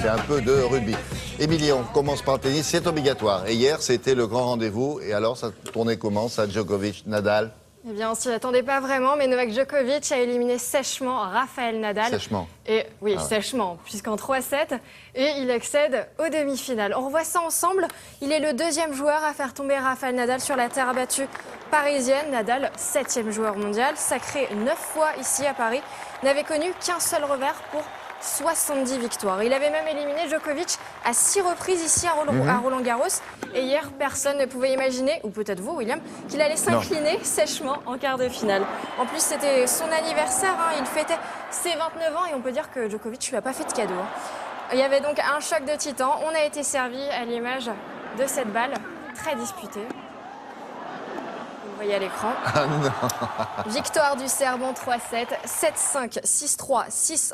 c'est un peu de rugby. Émilie, on commence par le tennis, c'est obligatoire. Et hier, c'était le grand rendez-vous. Et alors, ça tournait comment, ça, Djokovic, Nadal? Eh bien, on s'y attendait pas vraiment, mais Novak Djokovic a éliminé sèchement Rafael Nadal. Sèchement. Et oui, Ah ouais. sèchement, puisqu'en 3-7, et il accède aux demi-finales. On revoit ça ensemble. Il est le deuxième joueur à faire tomber Rafael Nadal sur la terre battue parisienne. Nadal, 7e joueur mondial, sacré 9 fois ici à Paris, n'avait connu qu'un seul revers pour 70 victoires. Il avait même éliminé Djokovic à 6 reprises ici à Roland-Garros. Et hier, personne ne pouvait imaginer, ou peut-être vous, William, qu'il allait s'incliner sèchement en quart de finale. En plus, c'était son anniversaire, hein. Il fêtait ses 29 ans et on peut dire que Djokovic ne lui a pas fait de cadeau, hein. Il y avait donc un choc de titans. On a été servi à l'image de cette balle très disputée. Vous le voyez à l'écran. Ah non. Victoire du Serbe en 3-7, 7-5, 6-3, 6-1.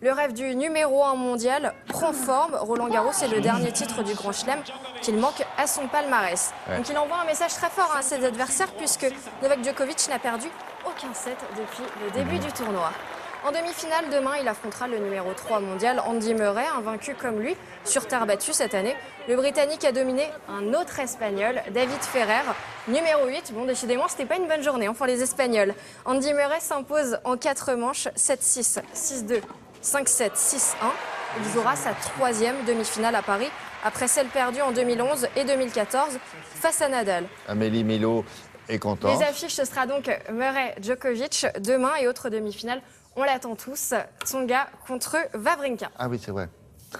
Le rêve du numéro 1 mondial prend forme. Roland-Garros est le dernier titre du Grand Chelem qu'il manque à son palmarès. Ouais. Donc il envoie un message très fort à ses adversaires puisque Novak Djokovic n'a perdu aucun set depuis le début du tournoi. En demi-finale, demain, il affrontera le numéro 3 mondial, Andy Murray, invaincu comme lui sur terre battue cette année. Le Britannique a dominé un autre Espagnol, David Ferrer, numéro 8. Bon, décidément, c'était pas une bonne journée pour les Espagnols. Andy Murray s'impose en 4 manches, 7-6, 6-2, 5-7, 6-1. Il jouera sa 3e demi-finale à Paris, après celle perdue en 2011 et 2014 face à Nadal. Amélie Milot est contente. Les affiches, ce sera donc Murray-Djokovic demain et autre demi-finale. On l'attend tous, Tsonga contre Wawrinka. Ah oui, c'est vrai.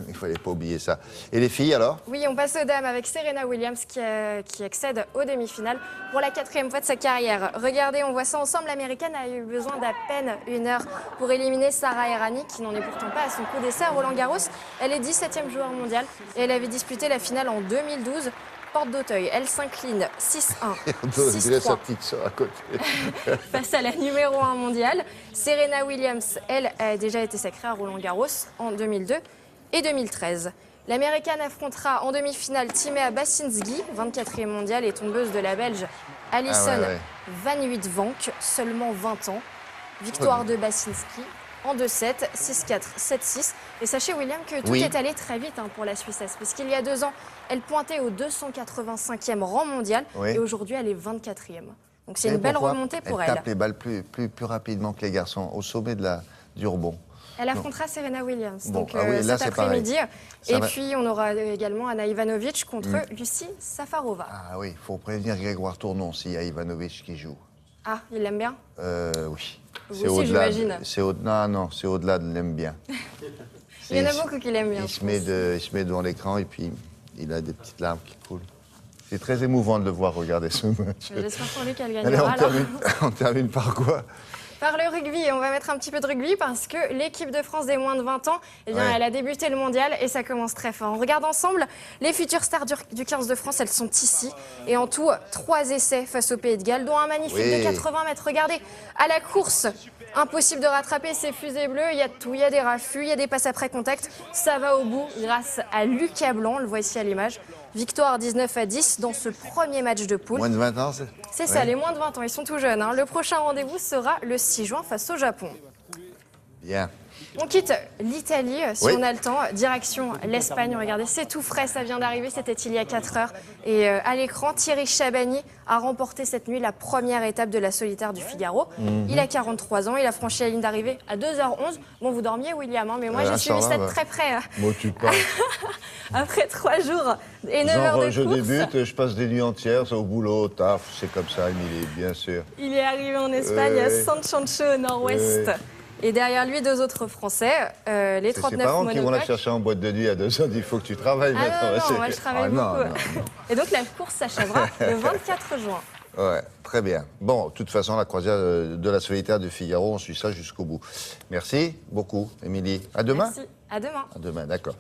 Il ne fallait pas oublier ça. Et les filles, alors? Oui, on passe aux dames avec Serena Williams qui accède aux demi-finales pour la 4e fois de sa carrière. Regardez, on voit ça ensemble. L'Américaine a eu besoin d'à peine 1 heure pour éliminer Sarah Errani, qui n'en est pourtant pas à son coup d'essai à Roland-Garros. Elle est 17e joueur mondial et elle avait disputé la finale en 2012. Porte d'Auteuil, elle s'incline 6-1, On dirait sa 6-3 petite sœur à côté. face à la numéro 1 mondiale. Serena Williams, elle, a déjà été sacrée à Roland-Garros en 2002 et 2013. L'Américaine affrontera en demi-finale Timea Basinski, 24e mondiale et tombeuse de la Belge Alison Van Uytvanck, seulement 20 ans. Victoire de Basinski en 2-7, 6-4, 7-6. Et sachez, William, que tout est allé très vite pour la Suissesse, puisqu'il y a 2 ans, elle pointait au 285e rang mondial et aujourd'hui, elle est 24e. Donc c'est une belle remontée pour elle. Elle tape les balles plus rapidement que les garçons, au sommet du rebond. Elle affrontera Serena Williams Bon, donc, là, cet après-midi. Et va... puis, on aura également Anna Ivanovic contre Lucie Safarova. Ah oui, il faut prévenir Grégoire Tournon s'il y a Ivanovic qui joue. Ah, il l'aime bien? Oui. Vous aussi, j'imagine. Non, c'est au-delà de l'aime bien. Il y en a beaucoup qui l'aiment bien. Il se met devant l'écran et puis il a des petites larmes qui coulent. C'est très émouvant de le voir regarder ce match. J'espère pour lui qu'elle Allez, gagnera. on termine par quoi? Par le rugby, on va mettre un petit peu de rugby parce que l'équipe de France des moins de 20 ans, eh bien, elle a débuté le mondial et ça commence très fort. On regarde ensemble les futures stars du 15 de France, elles sont ici. Et en tout, 3 essais face au Pays de Galles, dont un magnifique de 80 mètres. Regardez, à la course, impossible de rattraper ces fusées bleues. Il y a tout, il y a des raffus, il y a des passes après contact. Ça va au bout grâce à Lucas Blanc, on le voit ici à l'image. Victoire 19-10 dans ce premier match de poule. Moins de 20 ans, c'est ça, les moins de 20 ans, ils sont tout jeunes. Le prochain rendez-vous sera le 6 juin face au Japon. Bien. On quitte l'Italie, si on a le temps, direction l'Espagne. Regardez, c'est tout frais, ça vient d'arriver, c'était il y a 4 heures. Et à l'écran, Thierry Chabani a remporté cette nuit la première étape de la solitaire du Figaro. Il a 43 ans, il a franchi la ligne d'arrivée à 2h11. Bon, vous dormiez, William, mais moi j'ai suivi ça de très près. Moi, tu parles. Après 3 jours et 9 heures de course. Je débute, je passe des nuits entières, au boulot, au taf, c'est comme ça, Émilie, bien sûr. Il est arrivé en Espagne, à San Chancho, au nord-ouest. Et derrière lui, 2 autres Français, les 39 monocoques. C'est parents qui vont la chercher en boîte de nuit à 2h, il faut que tu travailles maintenant. Non, moi je travaille beaucoup. Non. Et donc la course s'achèvera le 24 juin. Ouais, très bien. Bon, de toute façon, la croisière de la solitaire du Figaro, on suit ça jusqu'au bout. Merci beaucoup, Émilie. À demain. Merci. À demain. À demain, d'accord.